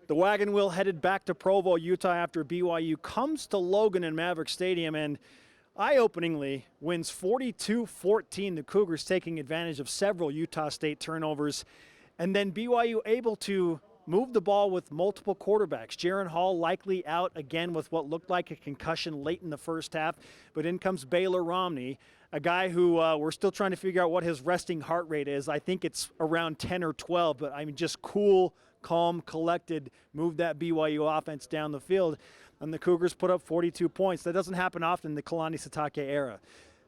The Wagon Wheel headed back to Provo, Utah after BYU comes to Logan in Maverick Stadium and eye-openingly wins 42-14. The Cougars taking advantage of several Utah State turnovers. And then BYU able to move the ball with multiple quarterbacks. Jaron Hall likely out again with what looked like a concussion late in the first half. But in comes Baylor Romney, a guy who we're still trying to figure out what his resting heart rate is. I think it's around 10 or 12, but I mean just cool, calm, collected, moved that BYU offense down the field. And the Cougars put up 42 points. That doesn't happen often in the Kalani Sitake era.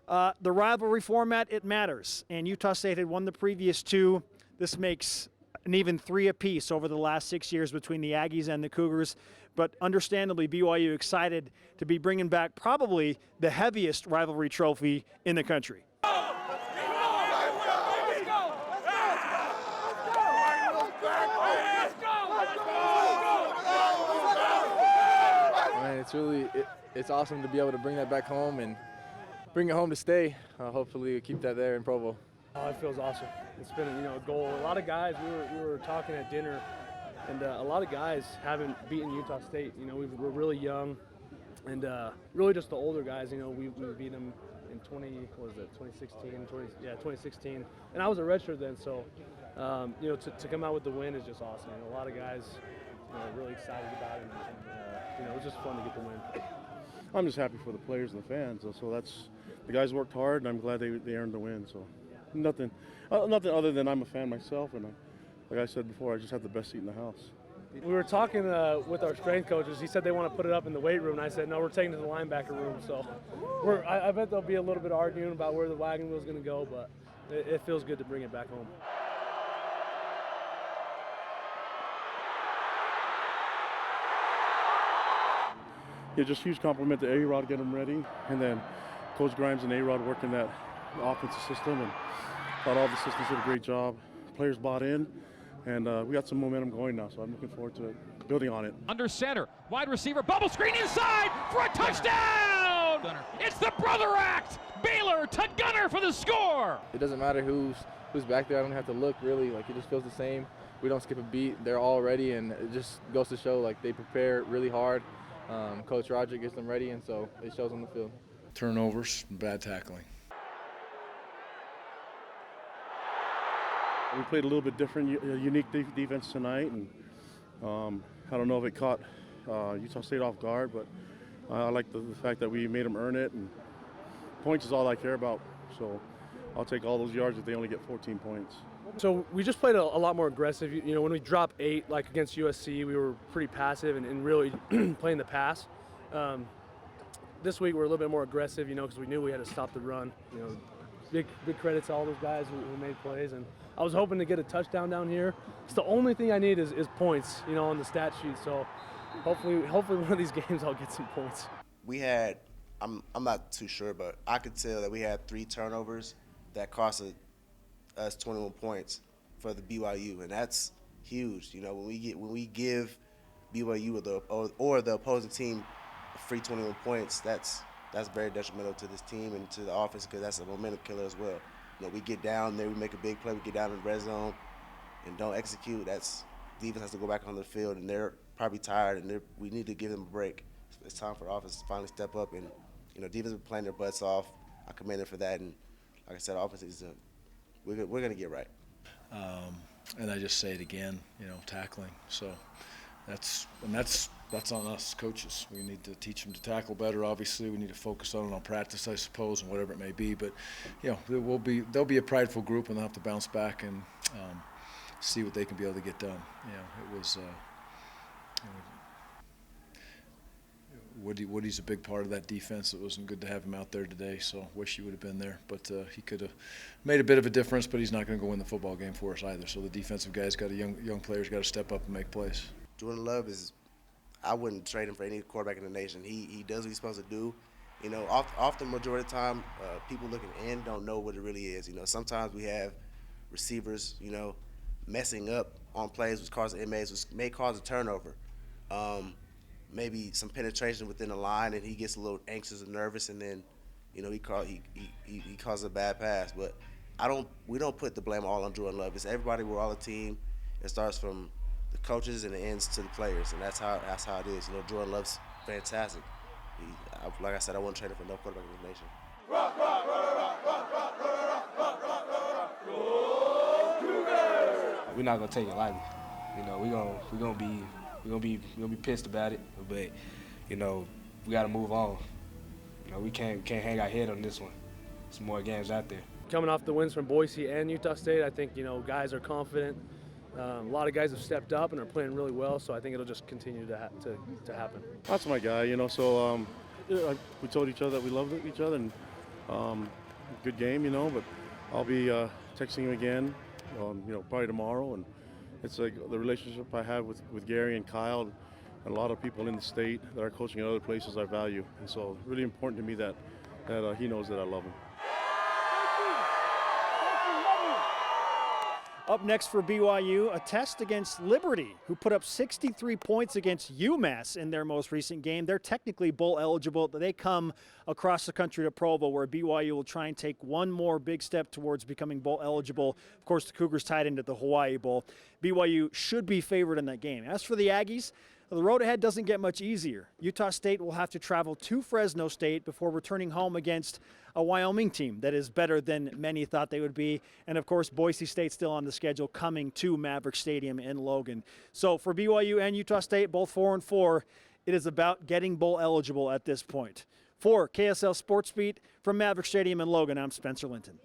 The rivalry format, it matters. And Utah State had won the previous two. This makes an even 3 apiece over the last 6 years between the Aggies and the Cougars. But understandably, BYU excited to be bringing back probably the heaviest rivalry trophy in the country. It's awesome to be able to bring that back home and bring it home to stay. Hopefully we'll keep that there in Provo. Oh, it feels awesome. It's been a goal. A lot of guys, we were talking at dinner, and a lot of guys haven't beaten Utah State. We're really young, and really just the older guys. We beat them in 2016, and I was a redshirt then. So, to come out with the win is just awesome. A lot of guys, really excited about it, and it was just fun to get the win. I'm just happy for the players and the fans. So that's the guys worked hard, and I'm glad they earned the win. So nothing other than I'm a fan myself, and like I said before, I just have the best seat in the house. We were talking with our strength coaches. He said they want to put it up in the weight room, and I said no, we're taking it to the linebacker room. So I bet there'll be a little bit of arguing about where the Wagon Wheel is going to go, but it feels good to bring it back home. Yeah, just huge compliment to A-Rod getting them ready, and then Coach Grimes and A-Rod working that offensive system, and thought all the assistants did a great job. Players bought in, and we got some momentum going now, so I'm looking forward to it, building on it. Under center, wide receiver, bubble screen inside for a touchdown! Gunner. It's the Brother Act! Baylor to Gunner for the score! It doesn't matter who's back there. I don't have to look, really. Like, it just feels the same. We don't skip a beat. They're all ready, and it just goes to show, like, they prepare really hard. Coach Roger gets them ready, and so it shows on the field. Turnovers, bad tackling. We played a little bit different, unique defense tonight, and I don't know if it caught Utah State off guard, but I like the fact that we made them earn it, and points is all I care about. So I'll take all those yards if they only get 14 points. So we just played a lot more aggressive. When we dropped 8, like against USC, we were pretty passive and really playing the pass. This week we're a little bit more aggressive, because we knew we had to stop the run. Big credit to all those guys who made plays, and I was hoping to get a touchdown down here. It's the only thing I need is points, on the stat sheet. So hopefully one of these games I'll get some points. We had, I'm not too sure, but I could tell that we had 3 turnovers that cost us 21 points for the BYU, and that's huge. When we give BYU or the opposing team a free 21 points, that's very detrimental to this team and to the offense, because that's a momentum killer as well. We get down there, we make a big play, we get down in the red zone and don't execute. That's defense has to go back on the field, and they're probably tired, and we need to give them a break. It's time for the offense to finally step up, and defense is playing their butts off. I commend them for that, and like I said, offense is we're going to get right. And I just say it again, tackling. So that's on us coaches. We need to teach them to tackle better. Obviously, we need to focus on it on practice, I suppose, and whatever it may be. But they'll be a prideful group, and they'll have to bounce back and see what they can be able to get done. It was. Woody's a big part of that defense. It wasn't good to have him out there today, so wish he would have been there. But he could have made a bit of a difference, but he's not going to go win the football game for us either. So the defensive guys young players got to step up and make plays. Jordan Love I wouldn't trade him for any quarterback in the nation. He does what he's supposed to do. Often, majority of the time, people looking in don't know what it really is. Sometimes we have receivers, messing up on plays, which may cause a turnover. Maybe some penetration within the line, and he gets a little anxious and nervous, and then, he causes a bad pass. But we don't put the blame all on Jordan Love. It's everybody. We're all a team. It starts from the coaches and it ends to the players, and that's how it is. You know, Jordan Love's fantastic. Like I said, I wouldn't trade him for no quarterback in the nation. We're not gonna take it lightly. You know, we're gonna be pissed about it, but you know, we gotta move on. You know, we can't hang our head on this one. There's more games out there. Coming off the wins from Boise and Utah State, I think, you know, guys are confident. A lot of guys have stepped up and are playing really well, so I think it'll just continue to happen. That's my guy, you know. So we told each other that we loved each other, and good game, you know. But I'll be texting him again, you know, probably tomorrow. And it's like the relationship I have with Gary and Kyle, and a lot of people in the state that are coaching at other places I value. And so, really important to me that he knows that I love him. Up next for BYU, a test against Liberty, who put up 63 points against UMass in their most recent game. They're technically bowl eligible. They come across the country to Provo, where BYU will try and take one more big step towards becoming bowl eligible. Of course, the Cougars tied into the Hawaii Bowl. BYU should be favored in that game. As for the Aggies, the road ahead doesn't get much easier. Utah State will have to travel to Fresno State before returning home against a Wyoming team that is better than many thought they would be. And, of course, Boise State still on the schedule, coming to Maverick Stadium in Logan. So for BYU and Utah State, both 4-4, it is about getting bowl eligible at this point. For KSL Sports Beat from Maverick Stadium in Logan, I'm Spencer Linton.